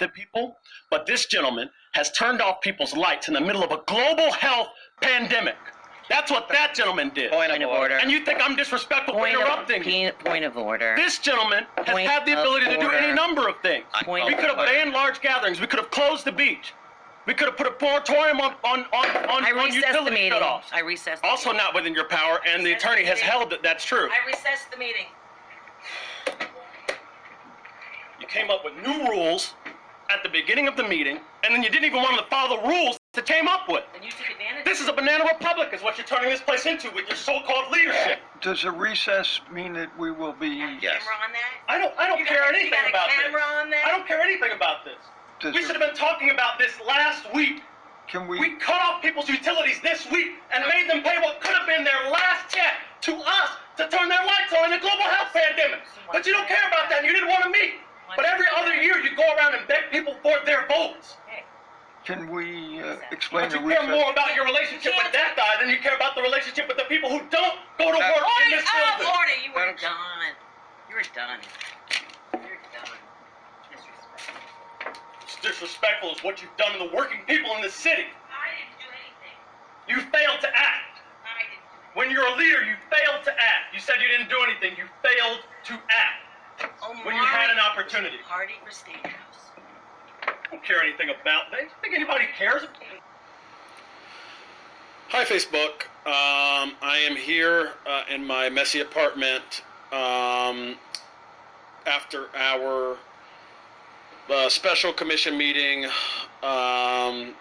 to people, but this gentleman has turned off people's lights in the middle of a global health pandemic. That's what that gentleman did. Point of order. And you think I'm disrespectful for interrupting you? Point of order. This gentleman has had the ability to do any number of things. We could have banned large gatherings. We could have closed the beach. We could have put a moratorium on utility shutoffs. I recessed. Also not within your power, and the attorney has held that that's true. I recessed the meeting. You came up with new rules at the beginning of the meeting, and then you didn't even want to follow the rules that came up with. And you took advantage. This is a banana republic, is what you're turning this place into with your so-called leadership. Does a recess mean that we will be? Yes. Camera on that? I don't care anything about this. Camera on that? I don't care anything about this. We should have been talking about this last week. Can we? We cut off people's utilities this week and made them pay what could have been their last check to us to turn their lights on in the global health pandemic. But you don't care about that, and you didn't want to meet. But every other year, you go around and beg people for their votes. Can we explain But the you recess? care more about your relationship with that guy than you care about the relationship with the people who don't go to work in this building. Order, you were done. You were done. You're done. Disrespectful. It's disrespectful is what you've done to the working people in this city. I didn't do anything. You failed to act. I didn't do anything. When you're a leader, you failed to act. You said you didn't do anything. You failed to act. When you had an opportunity. Party for Steakhouse. I don't care anything about that. You think anybody cares? Hi, Facebook. I am here in my messy apartment after our special commission meeting, blowing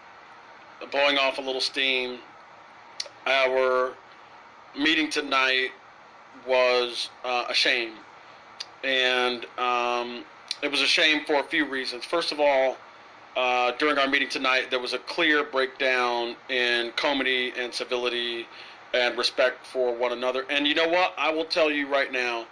off a little steam. Our meeting tonight was a shame. And it was a shame for a few reasons. First of all, during our meeting tonight, there was a clear breakdown in comity and civility and respect for one another. And you know what? I will tell you right now,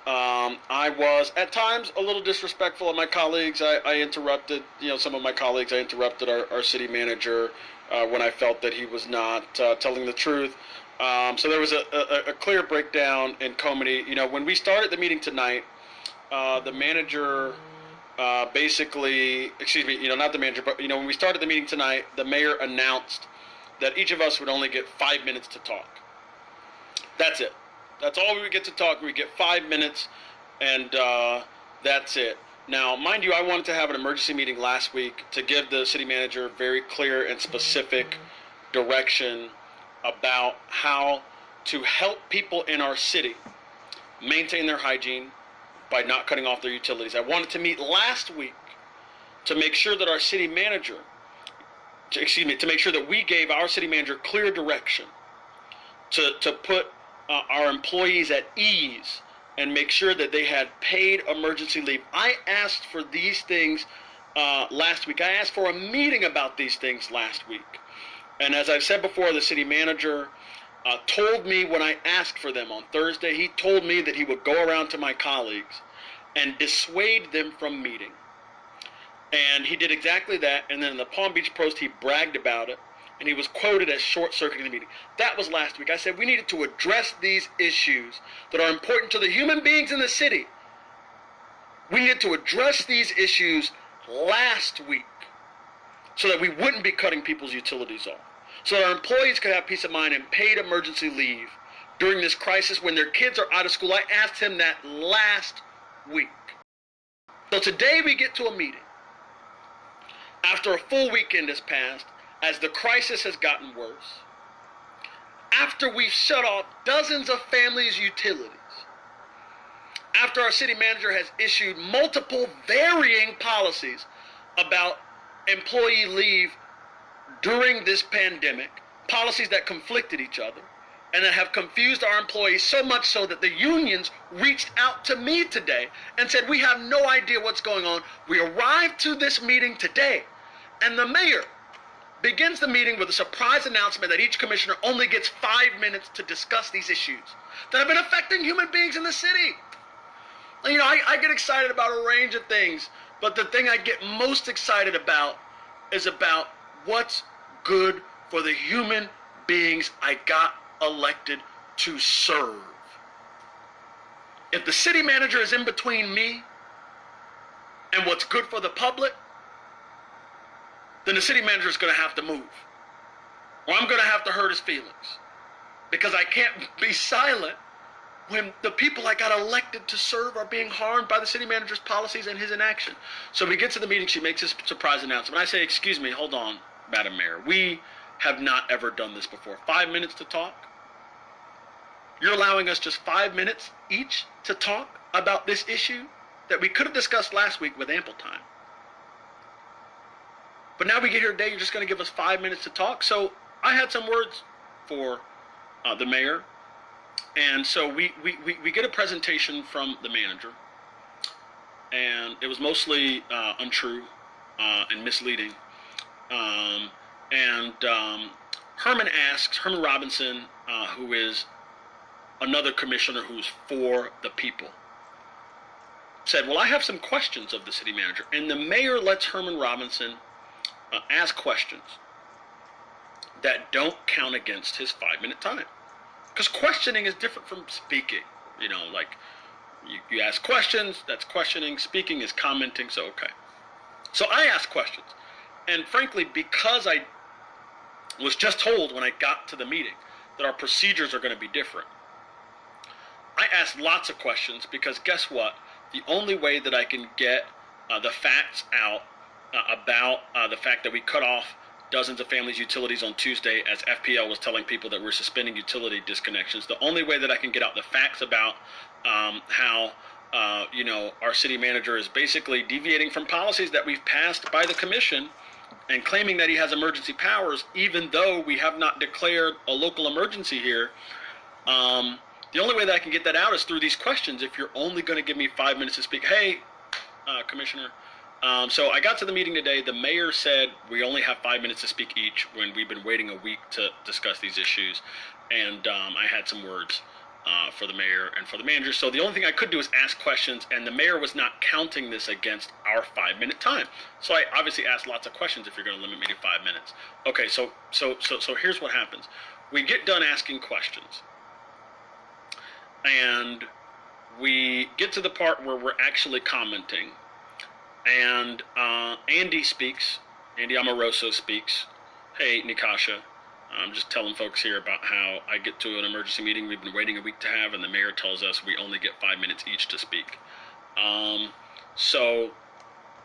I was at times a little disrespectful of my colleagues. I interrupted, some of my colleagues. I interrupted our city manager when I felt that he was not telling the truth. So there was a clear breakdown in comity. When we started the meeting tonight, the manager not the manager, but when we started the meeting tonight, the mayor announced that each of us would only get 5 minutes to talk. That's it. That's all we would get to talk. We get 5 minutes, and that's it. Now, mind you, I wanted to have an emergency meeting last week to give the city manager very clear and specific direction about how to help people in our city maintain their hygiene by not cutting off their utilities. I wanted to meet last week to make sure that our city manager, to make sure that we gave our city manager clear direction to put our employees at ease and make sure that they had paid emergency leave. I asked for these things last week. I asked for a meeting about these things last week. And as I've said before, the city manager told me when I asked for them on Thursday, he told me that he would go around to my colleagues and dissuade them from meeting. And he did exactly that. And then in the Palm Beach Post, he bragged about it. And he was quoted as short-circuiting the meeting. That was last week. I said we needed to address these issues that are important to the human beings in the city. We needed to address these issues last week so that we wouldn't be cutting people's utilities off. So that our employees could have peace of mind and paid emergency leave during this crisis when their kids are out of school. I asked him that last week. So today we get to a meeting after a full weekend has passed, as the crisis has gotten worse, after we've shut off dozens of families' utilities, after our city manager has issued multiple varying policies about employee leave during this pandemic, policies that conflicted each other and that have confused our employees so much so that the unions reached out to me today and said, we have no idea what's going on. We arrived to this meeting today, and the mayor begins the meeting with a surprise announcement that each commissioner only gets 5 minutes to discuss these issues that have been affecting human beings in the city. I get excited about a range of things, but the thing I get most excited about is about what's good for the human beings I got elected to serve. If the city manager is in between me and what's good for the public, then the city manager is going to have to move. Or I'm going to have to hurt his feelings. Because I can't be silent when the people I got elected to serve are being harmed by the city manager's policies and his inaction. So we get to the meeting, she makes this surprise announcement. I say, excuse me, hold on, Madam Mayor. We have not ever done this before. 5 minutes to talk? You're allowing us just 5 minutes each to talk about this issue that we could have discussed last week with ample time. But now we get here today, you're just going to give us 5 minutes to talk? So I had some words for the mayor. And so we get a presentation from the manager. And it was mostly untrue and misleading. Herman Robinson, who is another commissioner who's for the people, said, well, I have some questions of the city manager. And the mayor lets Herman Robinson ask questions that don't count against his 5-minute time. Because questioning is different from speaking. You know, like you ask questions, that's questioning. Speaking is commenting, so okay. So I asked questions. And frankly, because I was just told when I got to the meeting that our procedures are going to be different, I asked lots of questions because guess what? The only way that I can get the facts out about the fact that we cut off dozens of families' utilities on Tuesday as FPL was telling people that we're suspending utility disconnections, the only way that I can get out the facts about how our city manager is basically deviating from policies that we've passed by the commission and claiming that he has emergency powers, even though we have not declared a local emergency here. The only way that I can get that out is through these questions. If you're only going to give me 5 minutes to speak, hey, Commissioner. So I got to the meeting today. The mayor said we only have 5 minutes to speak each when we've been waiting a week to discuss these issues. And I had some words for the mayor and for the manager. So the only thing I could do is ask questions, and the mayor was not counting this against our 5-minute time. So I obviously asked lots of questions if you're going to limit me to 5 minutes. Okay, so here's what happens. We get done asking questions, and we get to the part where we're actually commenting. And Andy speaks. Andy Amoroso speaks. Hey, Nikasha. I'm just telling folks here about how I get to an emergency meeting we've been waiting a week to have, and the mayor tells us we only get 5 minutes each to speak. So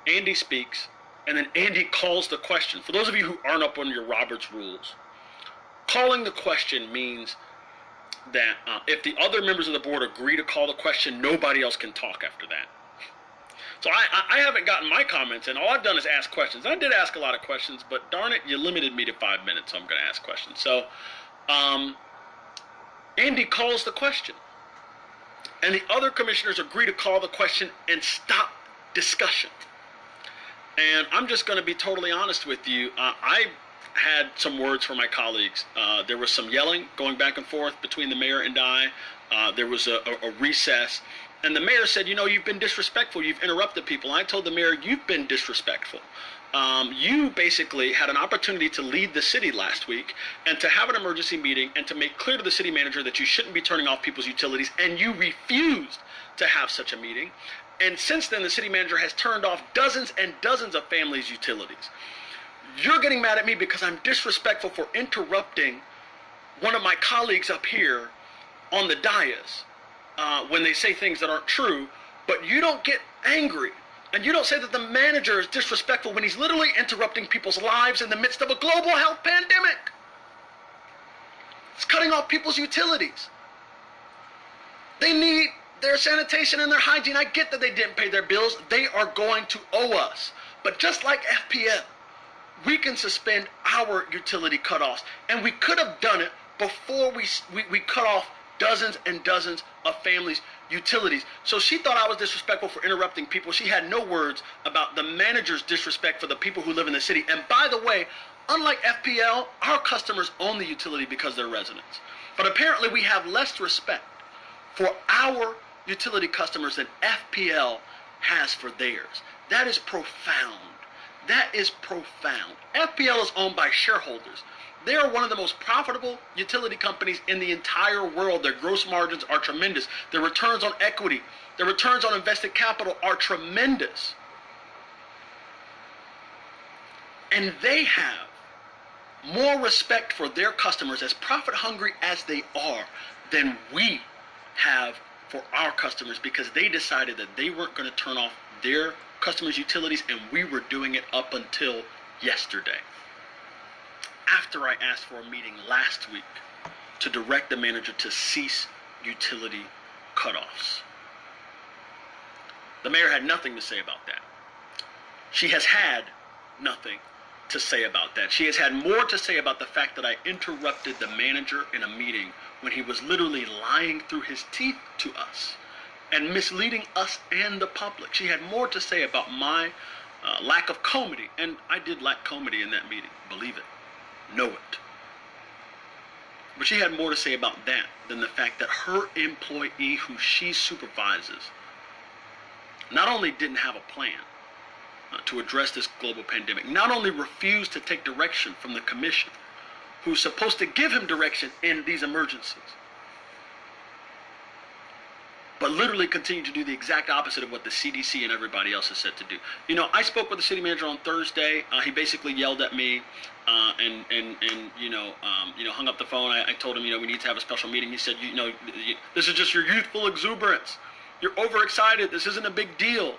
Andy speaks, and then Andy calls the question. For those of you who aren't up on your Robert's rules, calling the question means that if the other members of the board agree to call the question, nobody else can talk after that. So I haven't gotten my comments in. All I've done is ask questions. I did ask a lot of questions, but darn it, you limited me to 5 minutes, so I'm going to ask questions. So Andy calls the question, and the other commissioners agree to call the question and stop discussion. And I'm just going to be totally honest with you. I had some words for my colleagues. There was some yelling going back and forth between the mayor and I. There was a recess. And the mayor said, you've been disrespectful. You've interrupted people. And I told the mayor, you've been disrespectful. You basically had an opportunity to lead the city last week and to have an emergency meeting and to make clear to the city manager that you shouldn't be turning off people's utilities. And you refused to have such a meeting. And since then, the city manager has turned off dozens and dozens of families' utilities. You're getting mad at me because I'm disrespectful for interrupting one of my colleagues up here on the dais. When they say things that aren't true, but you don't get angry. And you don't say that the manager is disrespectful when he's literally interrupting people's lives in the midst of a global health pandemic. It's cutting off people's utilities. They need their sanitation and their hygiene. I get that they didn't pay their bills. They are going to owe us. But just like FPL, we can suspend our utility cutoffs. And we could have done it before we cut off dozens and dozens of families' utilities. So she thought I was disrespectful for interrupting people. She had no words about the manager's disrespect for the people who live in the city. And by the way, unlike FPL, our customers own the utility because they're residents. But apparently we have less respect for our utility customers than FPL has for theirs. That is profound. That is profound. FPL is owned by shareholders. They are one of the most profitable utility companies in the entire world. Their gross margins are tremendous. Their returns on equity, their returns on invested capital are tremendous. And they have more respect for their customers, as profit hungry as they are, than we have for our customers, because they decided that they weren't going to turn off their customers' utilities, and we were doing it up until yesterday. After I asked for a meeting last week to direct the manager to cease utility cutoffs. The mayor had nothing to say about that. She has had nothing to say about that. She has had more to say about the fact that I interrupted the manager in a meeting when he was literally lying through his teeth to us and misleading us and the public. She had more to say about my lack of comedy, and I did lack comedy in that meeting, believe it, know it. But she had more to say about that than the fact that her employee who she supervises not only didn't have a plan to address this global pandemic, not only refused to take direction from the commission, who's supposed to give him direction in these emergencies, but literally continued to do the exact opposite of what the CDC and everybody else has said to do. You know, I spoke with the city manager on Thursday. He basically yelled at me and hung up the phone. I told him, we need to have a special meeting. He said, this is just your youthful exuberance. You're overexcited. This isn't a big deal.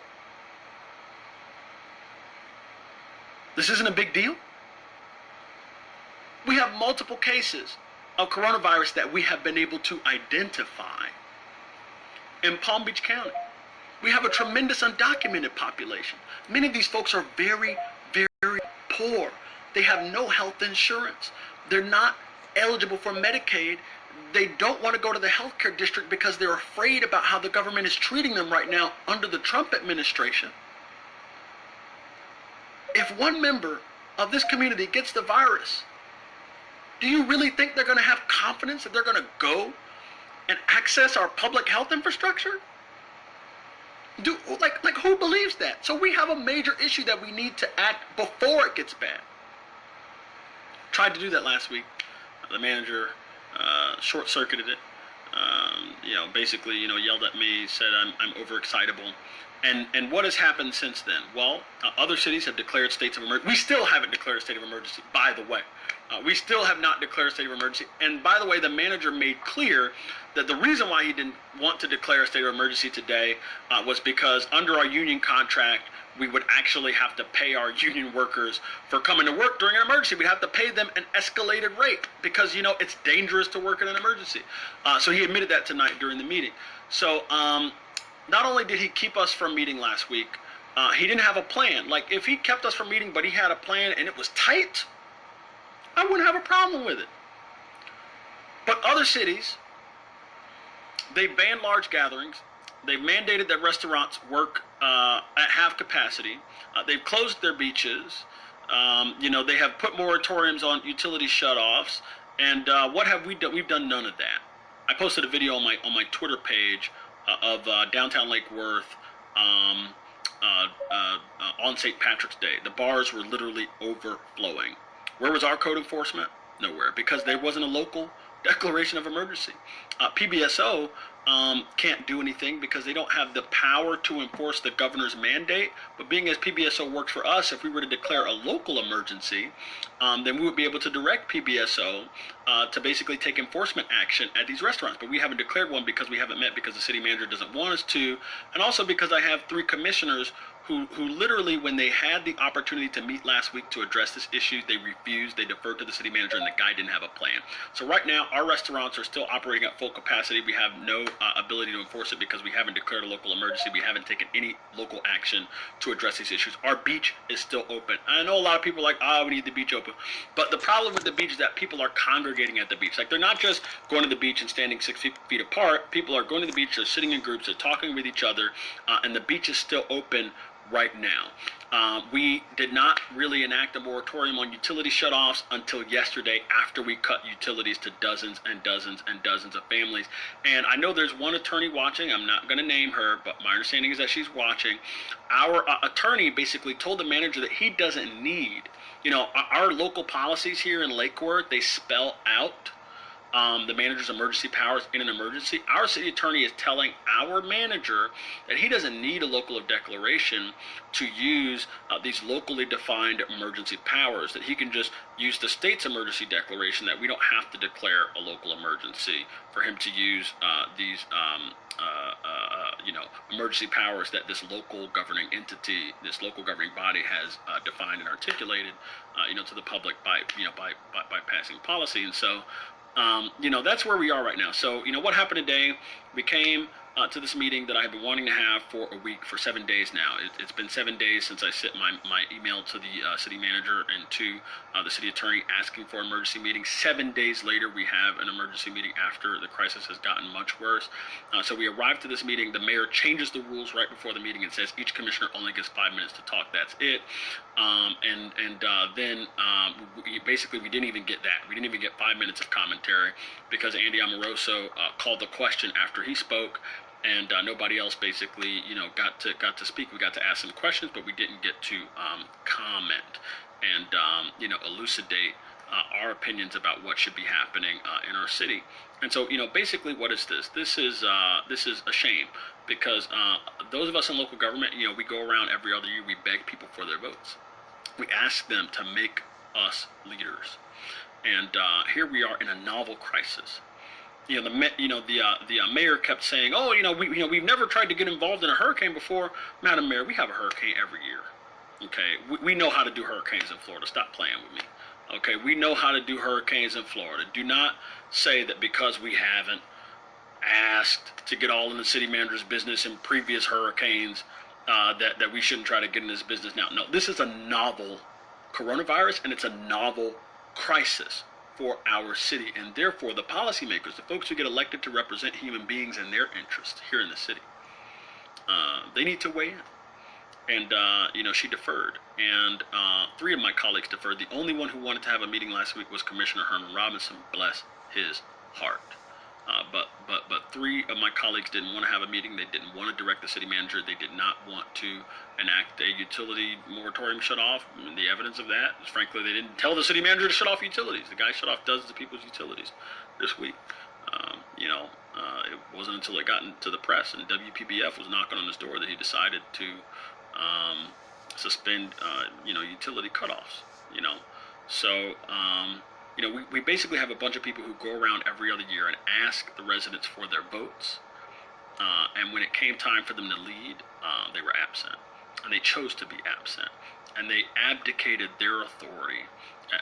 This isn't a big deal? We have multiple cases of coronavirus that we have been able to identify in Palm Beach County. We have a tremendous undocumented population. Many of these folks are very, very poor. They have no health insurance. They're not eligible for Medicaid. They don't want to go to the healthcare district because they're afraid about how the government is treating them right now under the Trump administration. If one member of this community gets the virus, do you really think they're going to have confidence that they're going to go and access our public health infrastructure? Like who believes that? So we have a major issue that we need to act before it gets bad. Tried to do that last week. The manager short-circuited it. Basically, yelled at me, said I'm overexcitable. And what has happened since then? Well, other cities have declared states of emergency. We still haven't declared a state of emergency, by the way. We still have not declared a state of emergency. And by the way, the manager made clear that the reason why he didn't want to declare a state of emergency today was because under our union contract, we would actually have to pay our union workers for coming to work during an emergency. We'd have to pay them an escalated rate because, it's dangerous to work in an emergency. So he admitted that tonight during the meeting. So not only did he keep us from meeting last week, he didn't have a plan. Like, if he kept us from meeting, but he had a plan and it was tight, I wouldn't have a problem with it. But other cities, they banned large gatherings. They've mandated that restaurants work at half capacity. They've closed their beaches. They have put moratoriums on utility shutoffs. And what have we done? We've done none of that. I posted a video on my Twitter page of downtown Lake Worth on St. Patrick's Day. The bars were literally overflowing. Where was our code enforcement? Nowhere, because there wasn't a local declaration of emergency. PBSO can't do anything because they don't have the power to enforce the governor's mandate. But being as PBSO works for us, if we were to declare a local emergency, then we would be able to direct PBSO to basically take enforcement action at these restaurants. But we haven't declared one because we haven't met, because the city manager doesn't want us to, and also because I have 3 commissioners who literally, when they had the opportunity to meet last week to address this issue, they refused. They deferred to the city manager, and the guy didn't have a plan. So right now, our restaurants are still operating at full capacity. We have no ability to enforce it because we haven't declared a local emergency. We haven't taken any local action to address these issues. Our beach is still open. I know a lot of people are like, we need the beach open. But the problem with the beach is that people are congregating at the beach. Like, they're not just going to the beach and standing 6 feet apart. People are going to the beach, they're sitting in groups, they're talking with each other, and the beach is still open right now. We did not really enact a moratorium on utility shutoffs until yesterday, after we cut utilities to dozens and dozens and dozens of families. And I know there's one attorney watching. I'm not going to name her, but my understanding is that she's watching. Our attorney basically told the manager that he doesn't need, our local policies here in Lake Worth, they spell out the manager's emergency powers in an emergency. Our city attorney is telling our manager that he doesn't need a local declaration to use these locally defined emergency powers, that he can just use the state's emergency declaration, that we don't have to declare a local emergency for him to use these emergency powers that this local governing entity, this local governing body has defined and articulated, to the public by passing policy. And so, that's where we are right now. So, what happened today, we came to this meeting that I've been wanting to have for a week, for 7 days now. It's been 7 days since I sent my email to the city manager and to the city attorney asking for an emergency meeting. 7 days later, we have an emergency meeting after the crisis has gotten much worse. So we arrived to this meeting. The mayor changes the rules right before the meeting and says each commissioner only gets 5 minutes to talk. That's it. Then basically we didn't even get that. We didn't even get 5 minutes of commentary because Andy Amoroso called the question after he spoke. And nobody else basically, got to speak. We got to ask some questions, but we didn't get to comment and, elucidate our opinions about what should be happening in our city. And so, basically, what is this? This is a shame because those of us in local government, we go around every other year. We beg people for their votes. We ask them to make us leaders. And here we are in a novel crisis. The mayor kept saying, "Oh, we've never tried to get involved in a hurricane before." Madam Mayor, we have a hurricane every year. Okay, we know how to do hurricanes in Florida. Stop playing with me. Okay, we know how to do hurricanes in Florida. Do not say that because we haven't asked to get all in the city manager's business in previous hurricanes that we shouldn't try to get in this business now. No, this is a novel coronavirus, and it's a novel crisis for our city, and therefore the policymakers, the folks who get elected to represent human beings and their interests here in the city, they need to weigh in. And she deferred, and 3 of my colleagues deferred. The only one who wanted to have a meeting last week was Commissioner Herman Robinson, bless his heart. But 3 of my colleagues didn't want to have a meeting. They didn't want to direct the city manager. They did not want to enact a utility moratorium shut off. And the evidence of that is, frankly, they didn't tell the city manager to shut off utilities. The guy shut off dozens of people's utilities this week. It wasn't until it got into the press and WPBF was knocking on his door that he decided to suspend, utility cutoffs. So. We basically have a bunch of people who go around every other year and ask the residents for their votes. And when it came time for them to lead, they were absent. And they chose to be absent. And they abdicated their authority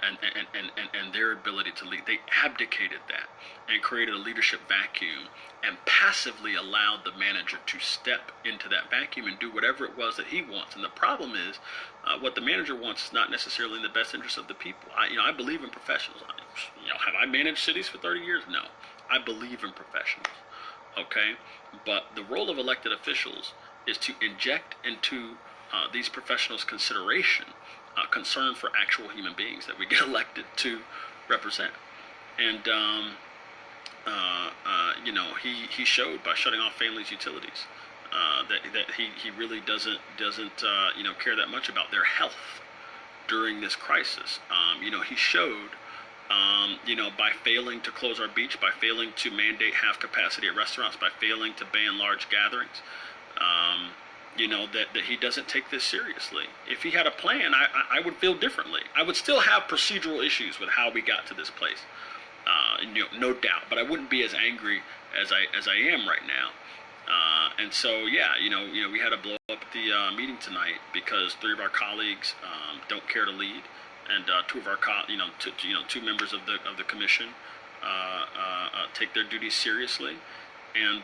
and their ability to lead. They abdicated that and created a leadership vacuum and passively allowed the manager to step into that vacuum and do whatever it was that he wants. And the problem is, what the manager wants is not necessarily in the best interest of the people. I believe in professionals. Have I managed cities for 30 years? No. I believe in professionals. Okay? But the role of elected officials is to inject into these professionals' consideration concern for actual human beings that we get elected to represent. And he showed by shutting off families' utilities that he really doesn't care that much about their health during this crisis. He showed by failing to close our beach, by failing to mandate half capacity at restaurants, by failing to ban large gatherings, that he doesn't take this seriously. If he had a plan, I would feel differently. I would still have procedural issues with how we got to this place, no doubt. But I wouldn't be as angry as I am right now. And so, we had to blow up at the meeting tonight because 3 of our colleagues don't care to lead, and 2 of our two members of the commission take their duties seriously. And,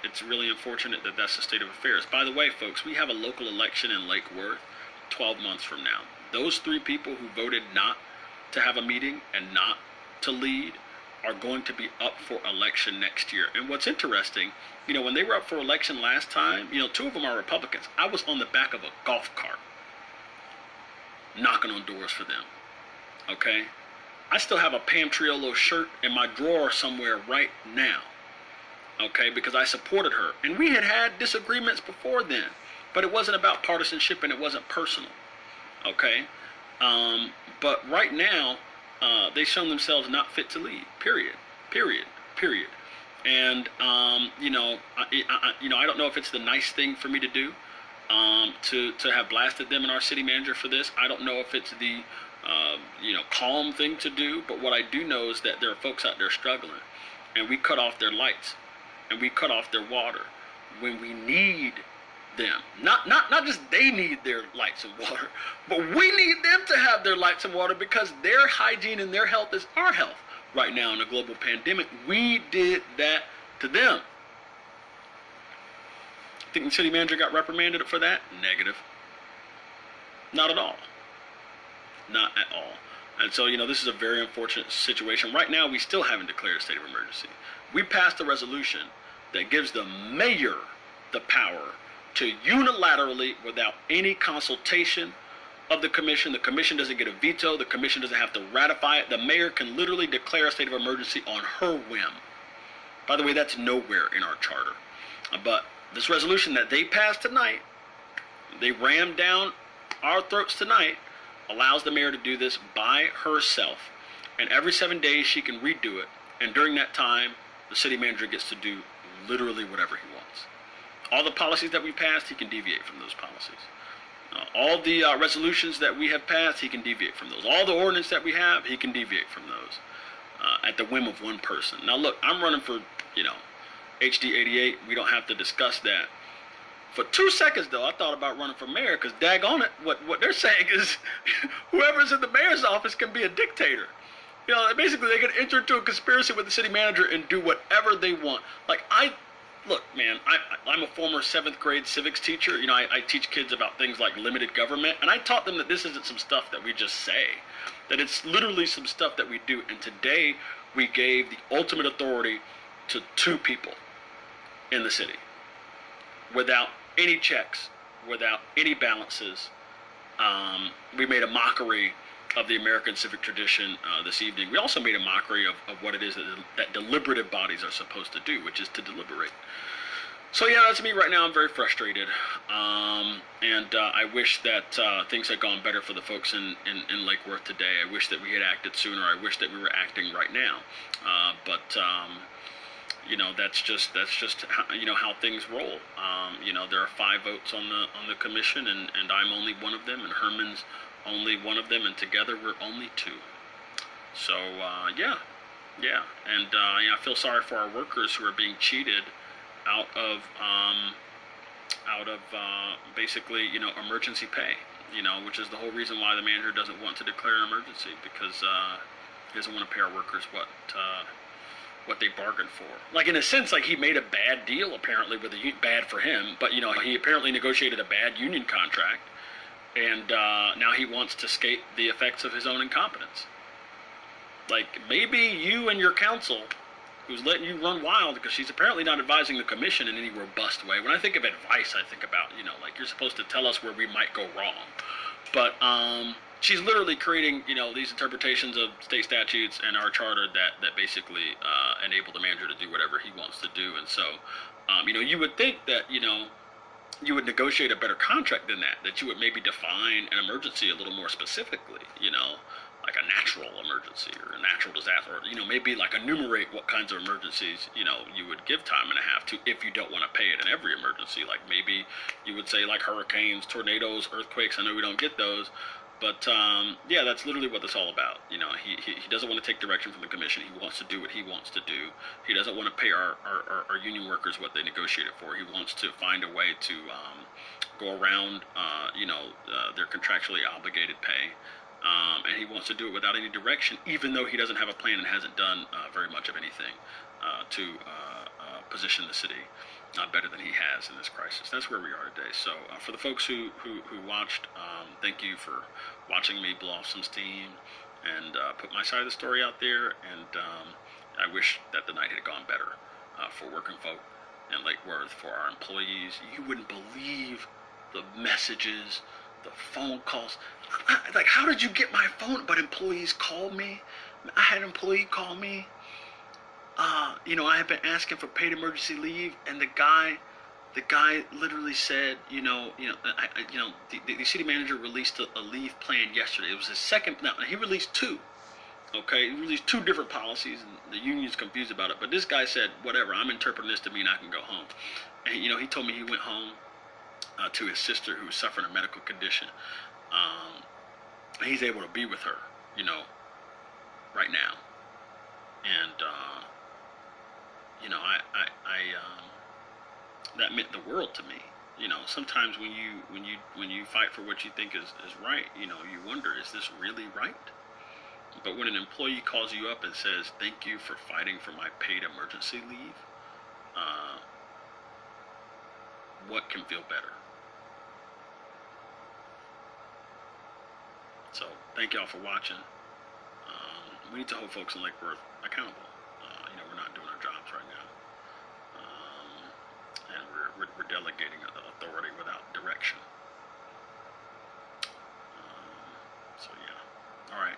it's really unfortunate that that's the state of affairs. By the way, folks, we have a local election in Lake Worth 12 months from now. Those 3 people who voted not to have a meeting and not to lead are going to be up for election next year. And what's interesting, when they were up for election last time, 2 of them are Republicans. I was on the back of a golf cart knocking on doors for them. Okay? I still have a Pam Triolo shirt in my drawer somewhere right now. Okay, because I supported her. And we had disagreements before then, but it wasn't about partisanship and it wasn't personal. Okay? But right now, they've shown themselves not fit to lead, period. Period. And I don't know if it's the nice thing for me to do, to have blasted them and our city manager for this. I don't know if it's the calm thing to do. But what I do know is that there are folks out there struggling, and we cut off their lights, and we cut off their water when we need them. Not just they need their lights and water, but we need them to have their lights and water, because their hygiene and their health is our health right now in a global pandemic. We did that to them. Think the city manager got reprimanded for that? Negative. Not at all. Not at all. And so, this is a very unfortunate situation. Right now, we still haven't declared a state of emergency. We passed a resolution that gives the mayor the power to unilaterally, without any consultation of the commission doesn't get a veto, the commission doesn't have to ratify it. The mayor can literally declare a state of emergency on her whim. By the way, that's nowhere in our charter. But this resolution that they passed tonight, they rammed down our throats tonight, allows the mayor to do this by herself. And every 7 days she can redo it. And during that time, the city manager gets to do literally whatever he wants. All the policies that we passed, he can deviate from those policies. All the resolutions that we have passed, he can deviate from those. All the ordinance that we have, he can deviate from those at the whim of one person. Now look, I'm running for, HD 88. We don't have to discuss that. For 2 seconds, though, I thought about running for mayor, because daggone it, what they're saying is whoever's in the mayor's office can be a dictator. Basically they can enter into a conspiracy with the city manager and do whatever they want. Look, man, I'm a former 7th grade civics teacher. I teach kids about things like limited government, and I taught them that this isn't some stuff that we just say, that it's literally some stuff that we do. And today we gave the ultimate authority to 2 people in the city, without any checks, without any balances. We made a mockery of the American civic tradition this evening. We also made a mockery of what it is that deliberative bodies are supposed to do, which is to deliberate. So yeah, that's me right now. I'm very frustrated, and I wish that things had gone better for the folks in Lake Worth today. I wish that we had acted sooner. I wish that we were acting right now, but that's just how things roll. There are 5 votes on the commission, and I'm only one of them, and Herman's only one of them, and together we're only 2. So yeah, and I feel sorry for our workers who are being cheated out of basically emergency pay, which is the whole reason why the manager doesn't want to declare an emergency, because he doesn't want to pay our workers what they bargained for. Like, in a sense, like, he made a bad deal apparently with bad for him, but he apparently negotiated a bad union contract, and now he wants to skate the effects of his own incompetence. Like, maybe you and your counsel, who's letting you run wild, because she's apparently not advising the commission in any robust way. When I think of advice, I think about, like, you're supposed to tell us where we might go wrong. But she's literally creating, these interpretations of state statutes and our charter that basically enable the manager to do whatever he wants to do. And so, you would think that, you would negotiate a better contract than that you would maybe define an emergency a little more specifically, like a natural emergency or a natural disaster, or, maybe like enumerate what kinds of emergencies, you would give time and a half to if you don't want to pay it in every emergency. Like, maybe you would say like hurricanes, tornadoes, earthquakes. I know we don't get those, but yeah, that's literally what this is all about. He doesn't want to take direction from the commission. He wants to do what he wants to do. He doesn't want to pay our union workers what they negotiated for. He wants to find a way to go around, their contractually obligated pay. And he wants to do it without any direction, even though he doesn't have a plan and hasn't done very much of anything to position the city better than he has in this crisis. That's where we are today. So for the folks who watched, thank you for watching me blow off some steam and put my side of the story out there. And I wish that the night had gone better for working folk in Lake Worth, for our employees. You wouldn't believe the messages, the phone calls. Like, how did you get my phone? But employees called me. I had an employee call me. I had been asking for paid emergency leave, and the guy literally said, the city manager released a leave plan yesterday. It was his second. No, he released 2. Okay, these two different policies, and the union's confused about it. But this guy said, whatever, I'm interpreting this to mean I can go home. And he told me he went home to his sister who was suffering a medical condition. And he's able to be with her, right now. And that meant the world to me. Sometimes when you fight for what you think is right, you wonder, is this really right? But when an employee calls you up and says, thank you for fighting for my paid emergency leave, what can feel better? So, thank y'all for watching. We need to hold folks in Lake Worth accountable. We're not doing our jobs right now. And we're delegating authority without direction. So, yeah. All right.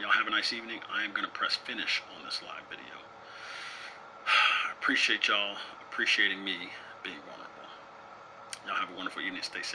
Y'all have a nice evening. I am going to press finish on this live video. I appreciate y'all appreciating me being vulnerable. Y'all have a wonderful evening. Stay safe.